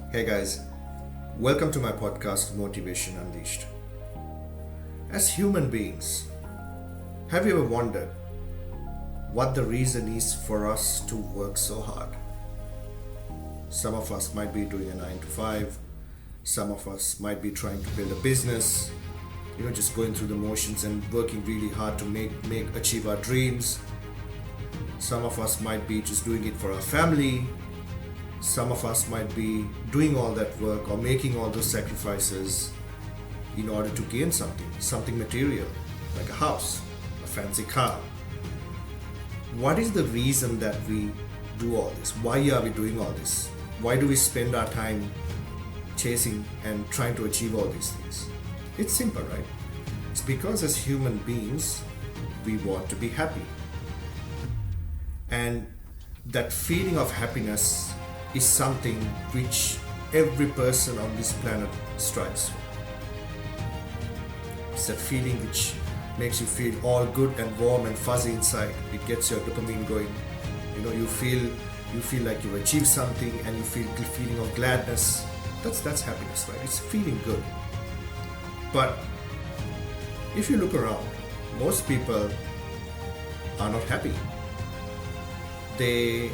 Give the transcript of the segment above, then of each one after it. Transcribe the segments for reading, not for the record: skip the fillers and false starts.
Hey guys, welcome to my podcast Motivation Unleashed. As human beings, have you ever wondered what the reason is for us to work so hard? Some of us might be doing a 9 to 5, some of us might be trying to build a business, just going through the motions and working really hard to achieve our dreams. Some of us might be just doing it for our family. Some of us might be doing all that work or making all those sacrifices in order to gain something material, like a house, a fancy car. What is the reason that we do all this? Why are we doing all this? Why do we spend our time chasing and trying to achieve all these things? It's simple, right? It's because as human beings, we want to be happy. And that feeling of happiness is something which every person on this planet strives for. It's that feeling which makes you feel all good and warm and fuzzy inside. It gets your dopamine going. You feel like you've achieved something and you feel the feeling of gladness. That's happiness, right? It's feeling good. But if you look around, most people are not happy. They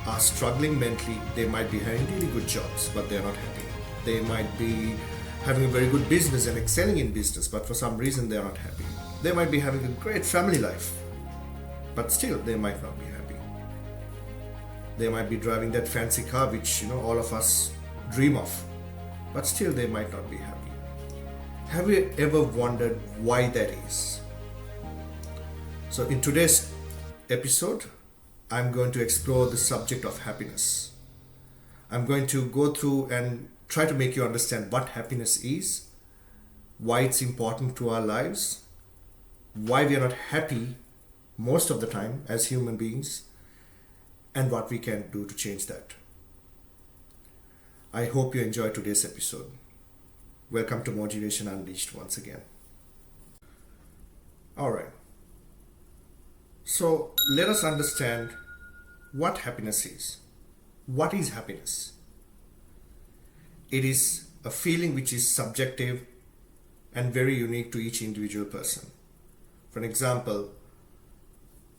are struggling mentally. They might be having really good jobs, but they're not happy. They might be having a very good business and excelling in business, but for some reason they're not happy. They might be having a great family life, but still they might not be happy. They might be driving that fancy car which all of us dream of, but still they might not be happy. Have you ever wondered why that is? So in today's episode, I'm going to explore the subject of happiness. I'm going to go through and try to make you understand what happiness is, why it's important to our lives, why we are not happy most of the time as human beings, and what we can do to change that. I hope you enjoy today's episode. Welcome to Motivation Unleashed once again. Alright. So let us understand what happiness is. What is happiness? It is a feeling which is subjective and very unique to each individual person. For example,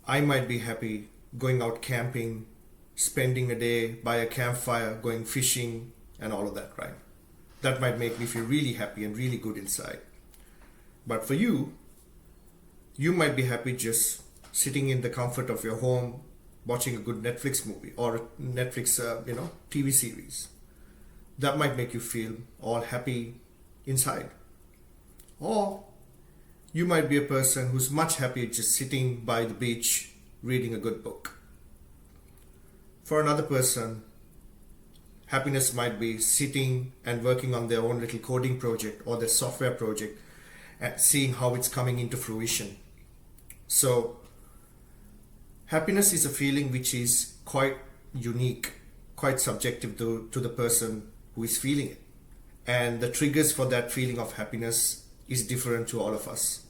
I might be happy going out camping, spending a day by a campfire, going fishing, and all of that, right? That might make me feel really happy and really good inside. But for you, you might be happy just sitting in the comfort of your home, watching a good Netflix movie or a Netflix, TV series. That might make you feel all happy inside. Or you might be a person who's much happier just sitting by the beach, reading a good book. For another person, happiness might be sitting and working on their own little coding project or their software project and seeing how it's coming into fruition. So, happiness is a feeling which is quite unique, quite subjective to the person who is feeling it. And the triggers for that feeling of happiness is different to all of us.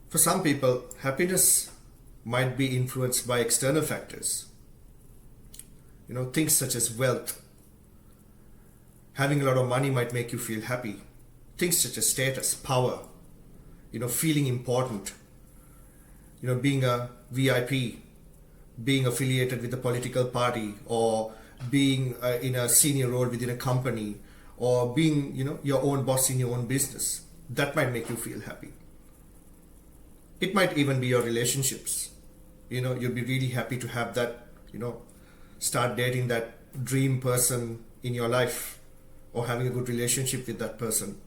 For some people, happiness might be influenced by external factors. Things such as wealth. Having a lot of money might make you feel happy. Things such as status, power, feeling important. Being a VIP, being affiliated with a political party, or being in a senior role within a company, or being, your own boss in your own business. That might make you feel happy. It might even be your relationships. You'll be really happy to have that, start dating that dream person in your life or having a good relationship with that person.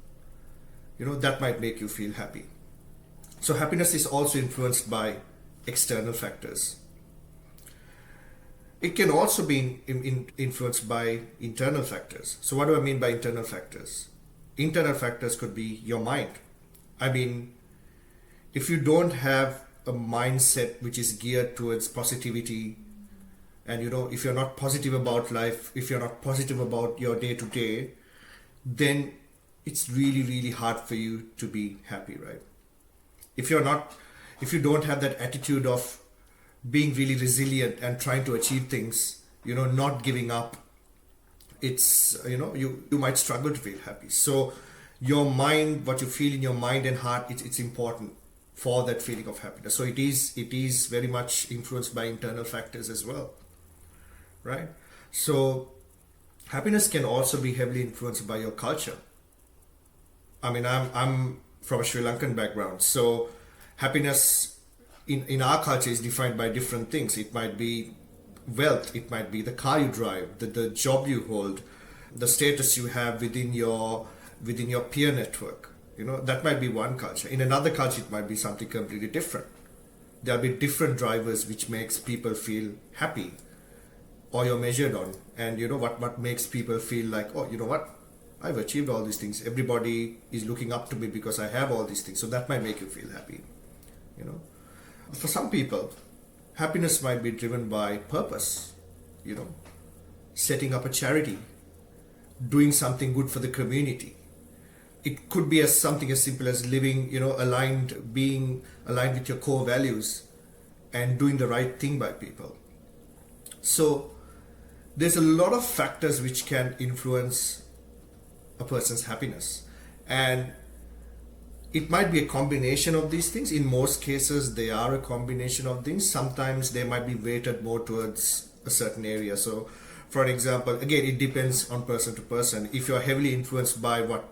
That might make you feel happy. So happiness is also influenced by external factors. It can also be influenced by internal factors. So what do I mean by internal factors? Internal factors could be your mind. If you don't have a mindset which is geared towards positivity, and if you're not positive about life, if you're not positive about your day to day, then it's really, really hard for you to be happy, right? If you don't have that attitude of being really resilient and trying to achieve things, not giving up, it's, you might struggle to feel happy. So your mind, what you feel in your mind and heart, it's important for that feeling of happiness. So it is very much influenced by internal factors as well, right? So happiness can also be heavily influenced by your culture. I mean, I'm from a Sri Lankan background, so happiness in our culture is defined by different things. It might be wealth, it might be the car you drive, the job you hold, the status you have within your peer network. That might be one culture. In another culture, it might be something completely different. There'll be different drivers which makes people feel happy, or you're measured on. And what makes people feel like, oh, you know what, I've achieved all these things, everybody is looking up to me because I have all these things. So that might make you feel happy. For some people, happiness might be driven by purpose, setting up a charity, doing something good for the community. It could be something as simple as living, being aligned with your core values and doing the right thing by people. So there's a lot of factors which can influence a person's happiness. And it might be a combination of these things. In most cases, they are a combination of things. Sometimes they might be weighted more towards a certain area. So, for example, again, it depends on person to person. If you're heavily influenced by how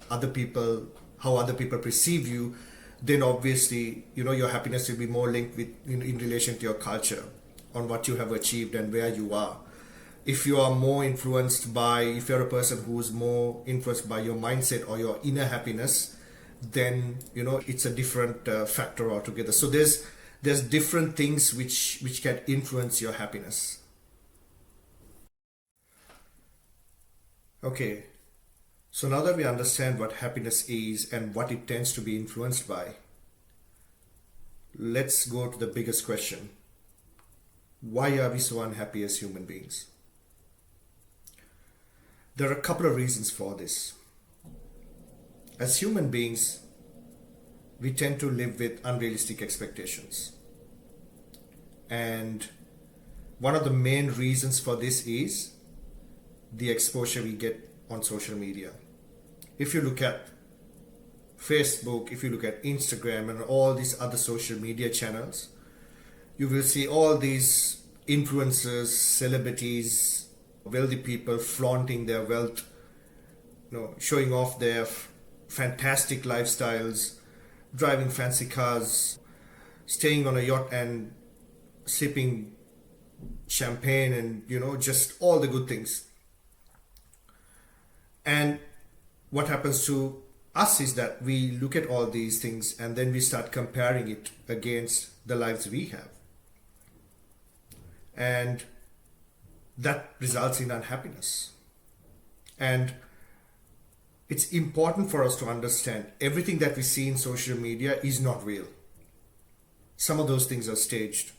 other people perceive you, then obviously, your happiness will be more linked with in relation to your culture, on what you have achieved and where you are. If you're a person who's more influenced by your mindset or your inner happiness, then it's a different factor altogether. So there's different things which can influence your happiness. Okay, so now that we understand what happiness is and what it tends to be influenced by, let's go to the biggest question. Why are we so unhappy as human beings? There are a couple of reasons for this. As human beings, we tend to live with unrealistic expectations. And one of the main reasons for this is the exposure we get on social media. If you look at Facebook, if you look at Instagram and all these other social media channels, you will see all these influencers, celebrities, wealthy people flaunting their wealth, showing off their fantastic lifestyles, driving fancy cars, staying on a yacht and sipping champagne and just all the good things. And what happens to us is that we look at all these things and then we start comparing it against the lives we have. And that results in unhappiness. And it's important for us to understand everything that we see in social media is not real. Some of those things are staged.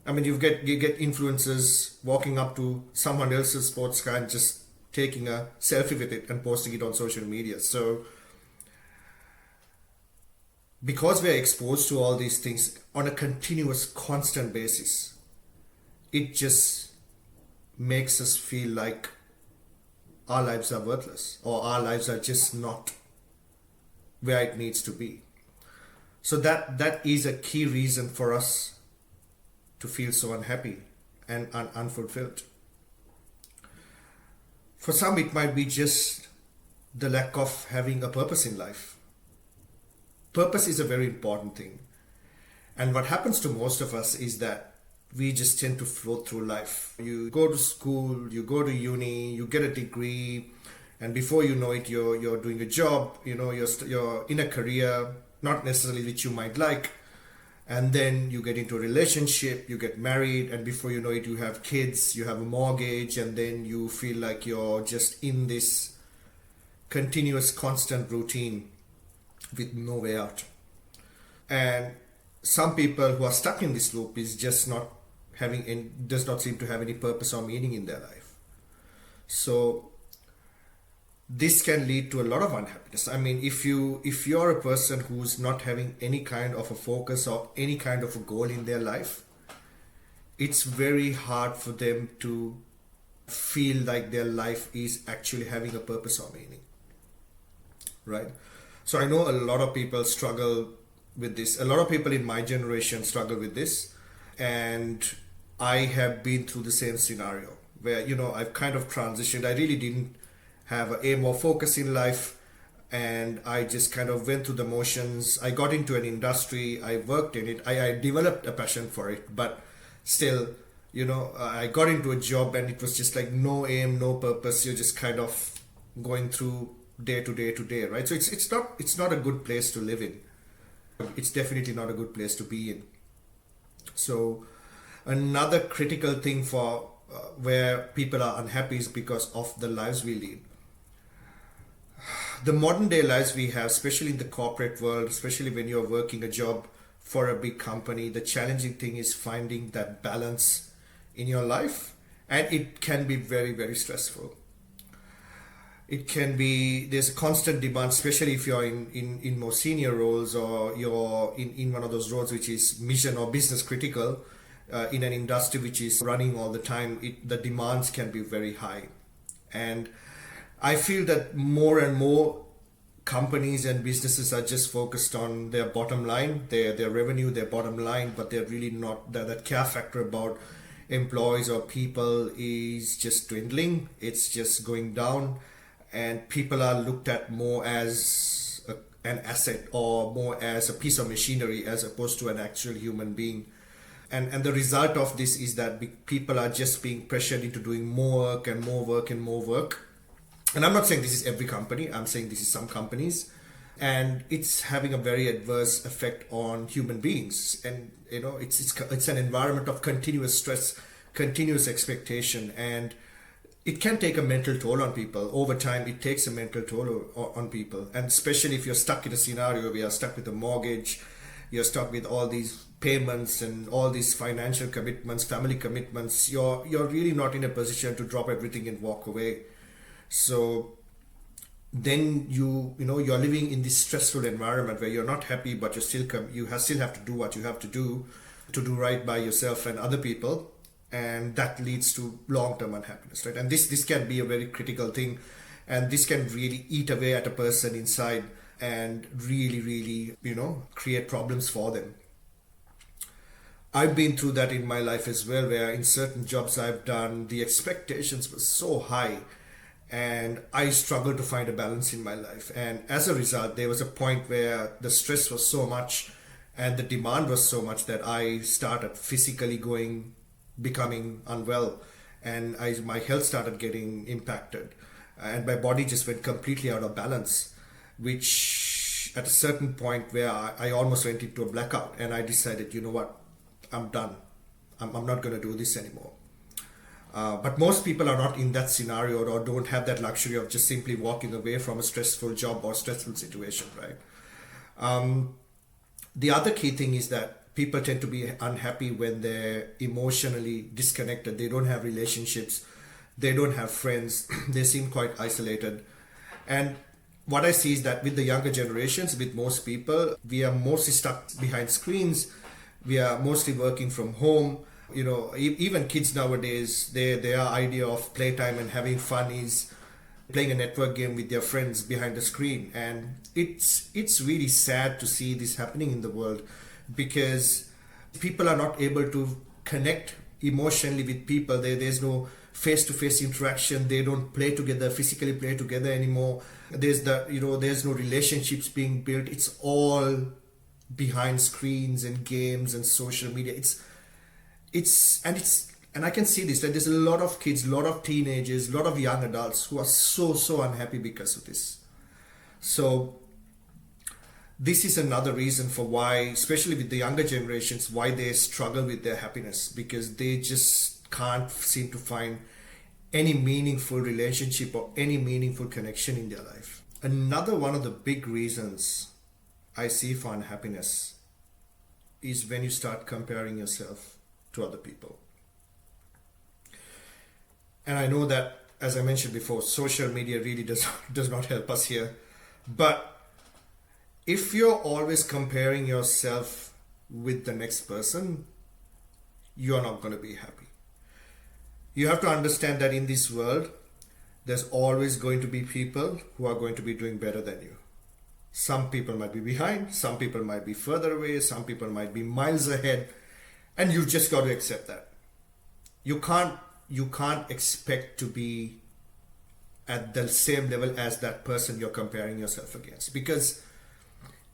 I mean, you get influencers walking up to someone else's sports car and just taking a selfie with it and posting it on social media. So because we're exposed to all these things on a continuous, constant basis, it just makes us feel like our lives are worthless, or our lives are just not where it needs to be. So that is a key reason for us to feel so unhappy and unfulfilled. For some, it might be just the lack of having a purpose in life. Purpose is a very important thing. And what happens to most of us is that we just tend to float through life. You go to school, you go to uni, you get a degree, and before you know it, you're doing a job, you're in a career, not necessarily which you might like, and then you get into a relationship, you get married, and before you know it, you have kids, you have a mortgage, and then you feel like you're just in this continuous, constant routine with no way out. And some people who are stuck in this loop is just not does not seem to have any purpose or meaning in their life. So this can lead to a lot of unhappiness. I mean, if you're a person who's not having any kind of a focus or any kind of a goal in their life, it's very hard for them to feel like their life is actually having a purpose or meaning, right? So I know a lot of people struggle with this. A lot of people in my generation struggle with this, and I have been through the same scenario where, I've kind of transitioned. I really didn't have an aim or focus in life, and I just kind of went through the motions. I got into an industry, I worked in it, I developed a passion for it, but still, I got into a job and it was just like no aim, no purpose. You're just kind of going through day to day to day, right? So it's not a good place to live in. It's definitely not a good place to be in. So another critical thing for where people are unhappy is because of the lives we lead. The modern day lives we have, especially in the corporate world, especially when you're working a job for a big company, the challenging thing is finding that balance in your life, and it can be very, very stressful. It can be, there's a constant demand, especially if you're in more senior roles, or you're in one of those roles which is mission or business critical, in an industry which is running all the time. The demands can be very high. And I feel that more and more companies and businesses are just focused on their bottom line, their revenue, their bottom line, but they're really not, that care factor about employees or people is just dwindling. It's just going down, and people are looked at more as an asset, or more as a piece of machinery, as opposed to an actual human being. And the result of this is that people are just being pressured into doing more work and more work and more work. And I'm not saying this is every company, I'm saying this is some companies. And it's having a very adverse effect on human beings. And, it's an environment of continuous stress, continuous expectation. And it can take a mental toll on people. Over time, it takes a mental toll on people. And especially if you're stuck in a scenario where you're stuck with a mortgage, you're stuck with all these payments and all these financial commitments, family commitments, you're really not in a position to drop everything and walk away. So then you're living in this stressful environment where you're not happy, but you still have to do what you have to do right by yourself and other people, and that leads to long-term unhappiness, right? And this can be a very critical thing, and this can really eat away at a person inside and really, really, create problems for them. I've been through that in my life as well, where in certain jobs I've done, the expectations were so high, and I struggled to find a balance in my life. And as a result, there was a point where the stress was so much and the demand was so much that I started physically becoming unwell, and my health started getting impacted, and my body just went completely out of balance, which at a certain point where I almost went into a blackout, and I decided, you know what, I'm done. I'm not going to do this anymore. But most people are not in that scenario, or don't have that luxury of just simply walking away from a stressful job or stressful situation, right? The other key thing is that people tend to be unhappy when they're emotionally disconnected. They don't have relationships. They don't have friends. They seem quite isolated. And what I see is that with the younger generations, with most people, we are mostly stuck behind screens. We are mostly working from home. Even kids nowadays, their idea of playtime and having fun is playing a network game with their friends behind the screen. And it's really sad to see this happening in the world, because people are not able to connect emotionally with people. There's no face-to-face interaction. They don't physically play together anymore. There's no relationships being built. It's all behind screens and games and social media. And I can see this, that there's a lot of kids, a lot of teenagers, a lot of young adults who are so unhappy because of this. So this is another reason for why, especially with the younger generations, why they struggle with their happiness, because they just can't seem to find any meaningful relationship or any meaningful connection in their life. Another one of the big reasons I see for unhappiness is when you start comparing yourself to other people. And I know that, as I mentioned before, social media really does not help us here. But if you're always comparing yourself with the next person, you're not going to be happy. You have to understand that in this world, there's always going to be people who are going to be doing better than you. Some people might be behind, some people might be further away, some people might be miles ahead, and you just got to accept that. You can't expect to be at the same level as that person you're comparing yourself against, because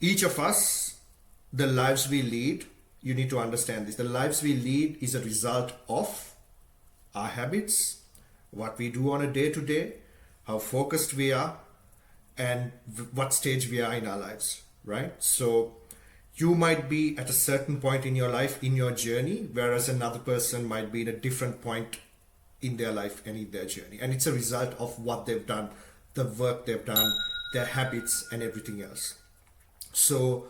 each of us, the lives we lead, you need to understand this, the lives we lead is a result of our habits, what we do on a day to day, how focused we are, and what stage we are in our lives, right? So you might be at a certain point in your life, in your journey, whereas another person might be in a different point in their life and in their journey. And it's a result of what they've done, the work they've done, their habits, and everything else. So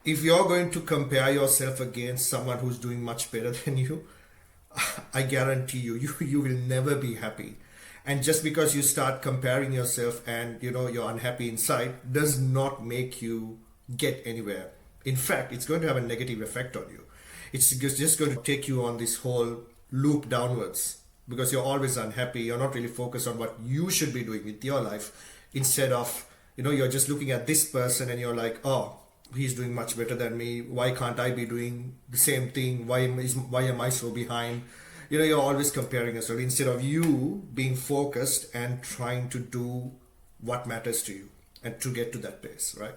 if you're going to compare yourself against someone who's doing much better than you, I guarantee you will never be happy. And just because you start comparing yourself and you're unhappy inside does not make you get anywhere. In fact, it's going to have a negative effect on you. It's just going to take you on this whole loop downwards, because you're always unhappy. You're not really focused on what you should be doing with your life. Instead of, you're just looking at this person and you're like, oh, he's doing much better than me. Why can't I be doing the same thing? Why am I so behind? You're always comparing yourself instead of you being focused and trying to do what matters to you and to get to that place, right?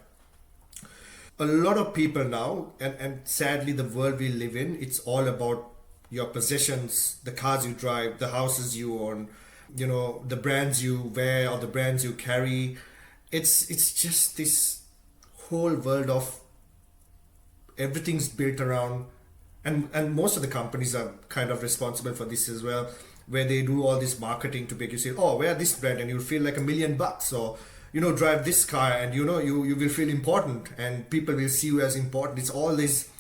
A lot of people now, and sadly the world we live in, it's all about your possessions, the cars you drive, the houses you own, the brands you wear or the brands you carry. It's just this whole world of everything's built around, and most of the companies are kind of responsible for this as well, where they do all this marketing to make you say, oh, wear this brand and you'll feel like $1,000,000, or drive this car and you will feel important and people will see you as important. It's all this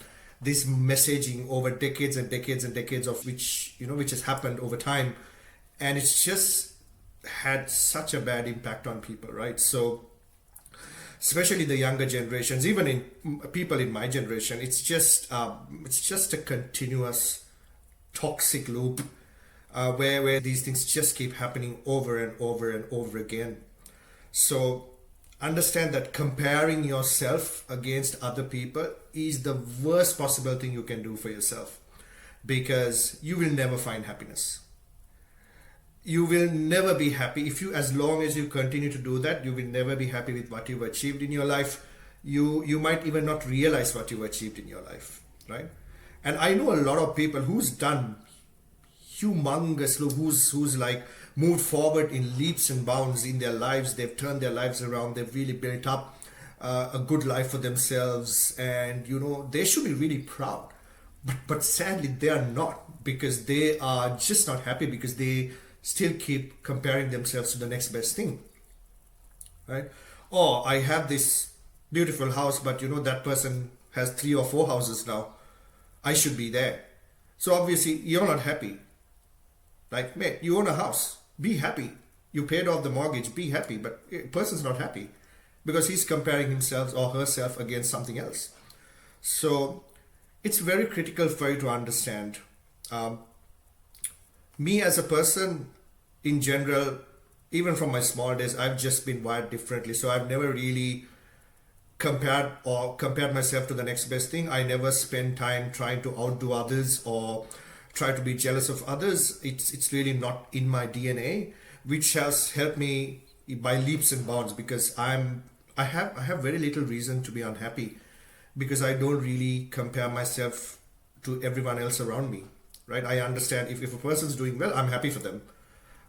messaging over decades and decades and decades of which has happened over time, and it's just had such a bad impact on people, right? So especially the younger generations, even in people in my generation, it's just a continuous toxic loop, where these things just keep happening over and over and over again. So understand that comparing yourself against other people is the worst possible thing you can do for yourself, because you will never find happiness. You will never be happy as long as you continue to do that. You will never be happy with what you've achieved in your life. You might even not realize what you've achieved in your life, right? And I know a lot of people who's done humongous, who's like moved forward in leaps and bounds in their lives. They've turned their lives around. They've really built up a good life for themselves, and they should be really proud. But sadly, they are not, because they are just not happy, because they still keep comparing themselves to the next best thing, right? Oh, I have this beautiful house, but that person has 3 or 4 houses now. I should be there. So obviously you're not happy. Like, mate, you own a house, be happy. You paid off the mortgage, be happy. But a person's not happy because he's comparing himself or herself against something else. So it's very critical for you to understand. Me as a person, in general, even from my small days, I've just been wired differently. So I've never really compared myself to the next best thing. I never spend time trying to outdo others or try to be jealous of others. It's really not in my DNA, which has helped me by leaps and bounds, because I have very little reason to be unhappy, because I don't really compare myself to everyone else around me. Right? I understand if a person's doing well, I'm happy for them.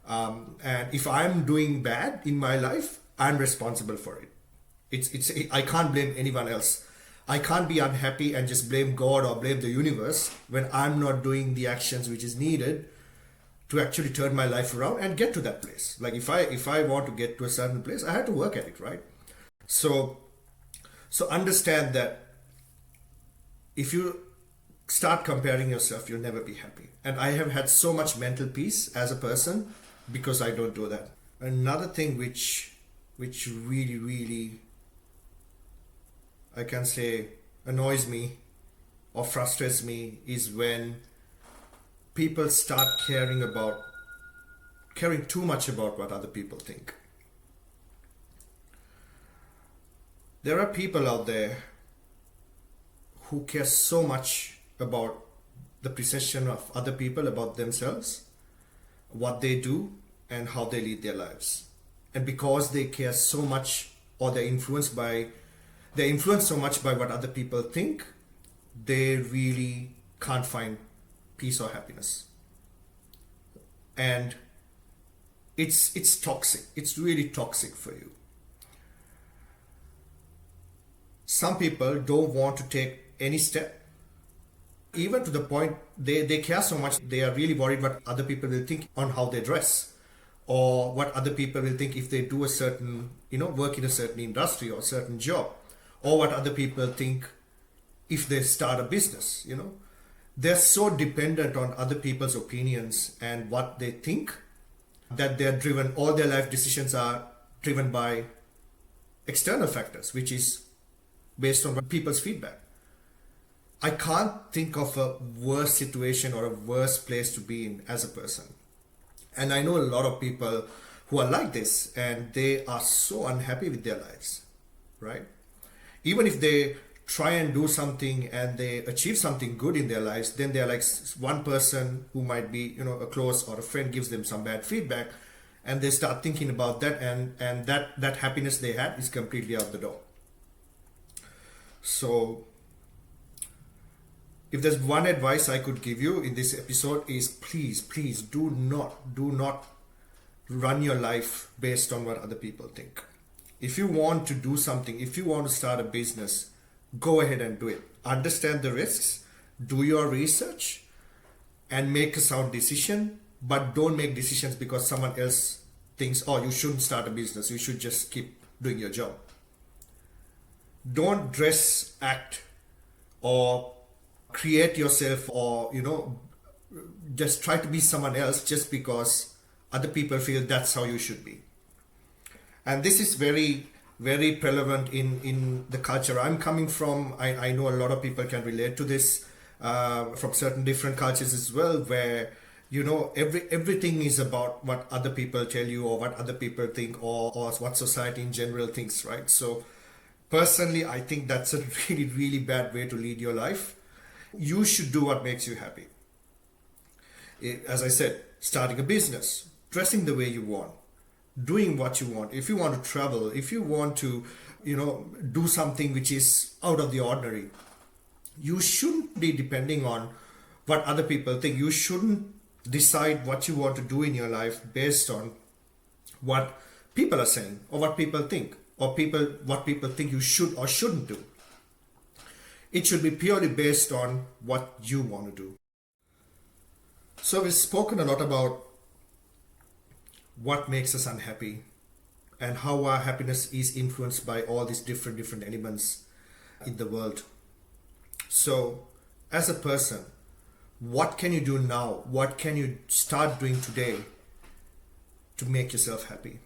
And if I'm doing bad in my life, I'm responsible for it. I can't blame anyone else. I can't be unhappy and just blame God or blame the universe when I'm not doing the actions which is needed to actually turn my life around and get to that place. Like if I want to get to a certain place, I have to work at it, right? So understand that if you start comparing yourself, you'll never be happy. And I have had so much mental peace as a person because I don't do that. Another thing which really, really, I can say, annoys me or frustrates me is when people start caring about caring too much about what other people think. There are people out there who care so much about the perception of other people about themselves, what they do, and how they lead their lives. And because they care so much, or they're influenced so much by what other people think, they really can't find peace or happiness. And it's toxic. It's really toxic for you. Some people don't want to take any step, even to the point they care so much, they are really worried what other people will think on how they dress, or what other people will think if they do a certain, work in a certain industry or a certain job, or what other people think if they start a business. They're so dependent on other people's opinions and what they think, that they're driven, all their life decisions are driven by external factors, which is based on people's feedback. I can't think of a worse situation or a worse place to be in as a person. And I know a lot of people who are like this, and they are so unhappy with their lives, right? Even if they try and do something and they achieve something good in their lives, then they're like one person who might be, a close or a friend gives them some bad feedback, and they start thinking about that, and that happiness they had is completely out the door. So if there's one advice I could give you in this episode is please do not run your life based on what other people think. If you want to do something, if you want to start a business, go ahead and do it. Understand the risks, do your research, and make a sound decision, but don't make decisions because someone else thinks, oh, you shouldn't start a business, you should just keep doing your job. Don't dress, act, or create yourself, or just try to be someone else just because other people feel that's how you should be. And this is very, very prevalent in the culture I'm coming from. I know a lot of people can relate to this from certain different cultures as well, where everything is about what other people tell you, or what other people think, or what society in general thinks, right? So personally, I think that's a really, really bad way to lead your life. You should do what makes you happy. As I said, starting a business, dressing the way you want, doing what you want. If you want to travel, if you want to, do something which is out of the ordinary, you shouldn't be depending on what other people think. You shouldn't decide what you want to do in your life based on what people are saying, or what people think, or what people think you should or shouldn't do. It should be purely based on what you want to do. So we've spoken a lot about what makes us unhappy and how our happiness is influenced by all these different elements in the world. So as a person, what can you do now? What can you start doing today to make yourself happy?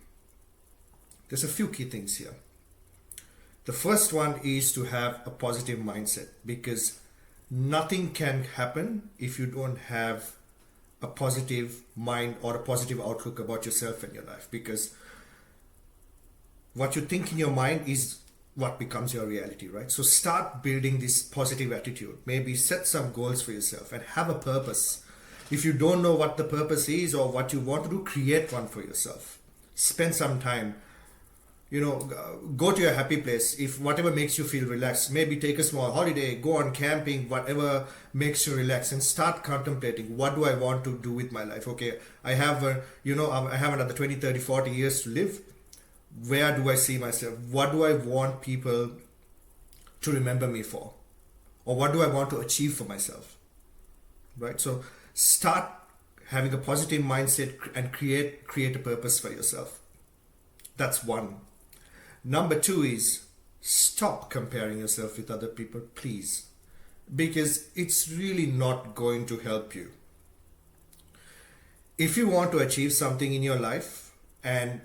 There's a few key things here. The first one is to have a positive mindset, because nothing can happen if you don't have a positive mind or a positive outlook about yourself and your life, because what you think in your mind is what becomes your reality, right? So start building this positive attitude. Maybe set some goals for yourself and have a purpose. If you don't know what the purpose is or what you want to do, create one for yourself. Spend some time. Go to your happy place. If whatever makes you feel relaxed, maybe take a small holiday, go on camping, whatever makes you relax, and start contemplating, what do I want to do with my life? Okay, I have another 20, 30, 40 years to live. Where do I see myself? What do I want people to remember me for? Or what do I want to achieve for myself? Right? So start having a positive mindset and create a purpose for yourself. That's one. Number two is stop comparing yourself with other people, please, because it's really not going to help you. If you want to achieve something in your life and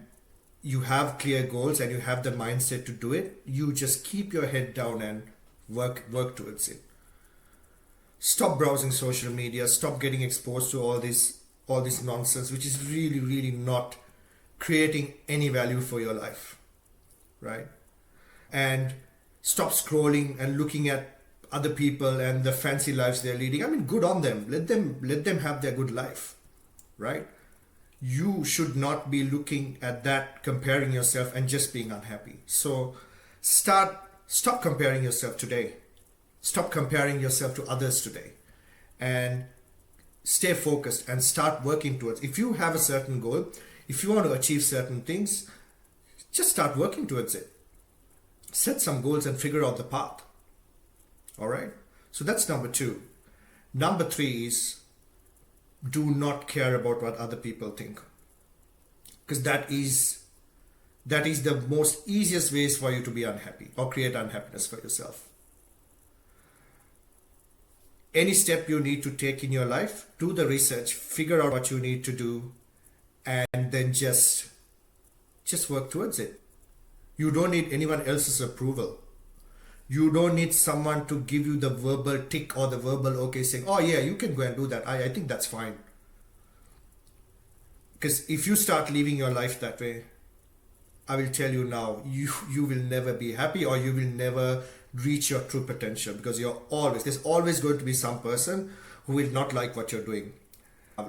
you have clear goals and you have the mindset to do it, you just keep your head down and work towards it. Stop browsing social media, stop getting exposed to all all this nonsense, which is really, really not creating any value for your life, right? And stop scrolling and looking at other people and the fancy lives they're leading. I mean, good on them. Let them have their good life, right? You should not be looking at that, comparing yourself and just being unhappy. So stop comparing yourself today. Stop comparing yourself to others today, and stay focused and start working towards. If you have a certain goal, if you want to achieve certain things, just start working towards it. Set some goals and figure out the path. All right. So that's number 2. Number 3 is, do not care about what other people think, because that is the most easiest ways for you to be unhappy or create unhappiness for yourself. Any step you need to take in your life, do the research, figure out what you need to do, and then just work towards it. You don't need anyone else's approval. You don't need someone to give you the verbal tick or the verbal okay saying, oh yeah, you can go and do that. I think that's fine. Because if you start living your life that way, I will tell you now, you will never be happy, or you will never reach your true potential, because there's always going to be some person who will not like what you're doing.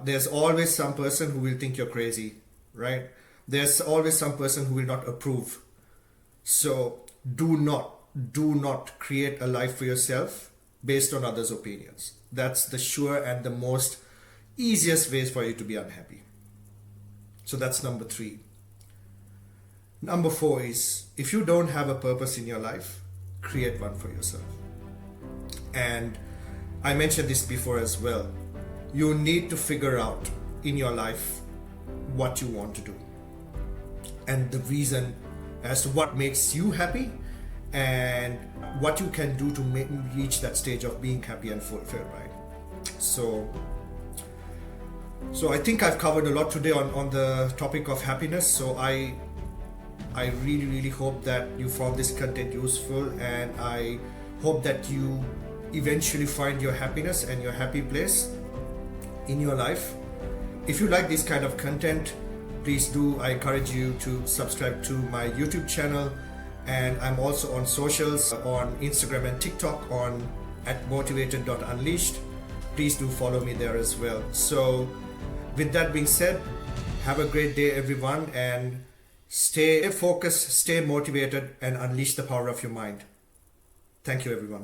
There's always some person who will think you're crazy, right? There's always some person who will not approve. So do not create a life for yourself based on others' opinions. That's the sure and the most easiest ways for you to be unhappy. So that's number 3. Number 4 is, if you don't have a purpose in your life, create one for yourself. And I mentioned this before as well. You need to figure out in your life what you want to do, and the reason as to what makes you happy, and what you can do to reach that stage of being happy and fulfilled, right? So I think I've covered a lot today on the topic of happiness. So I really, really hope that you found this content useful, and I hope that you eventually find your happiness and your happy place in your life. If you like this kind of content, please do. I encourage you to subscribe to my YouTube channel, and I'm also on socials, on Instagram and TikTok on @motivated.unleashed. Please do follow me there as well. So with that being said, have a great day everyone, and stay focused, stay motivated, and unleash the power of your mind. Thank you everyone.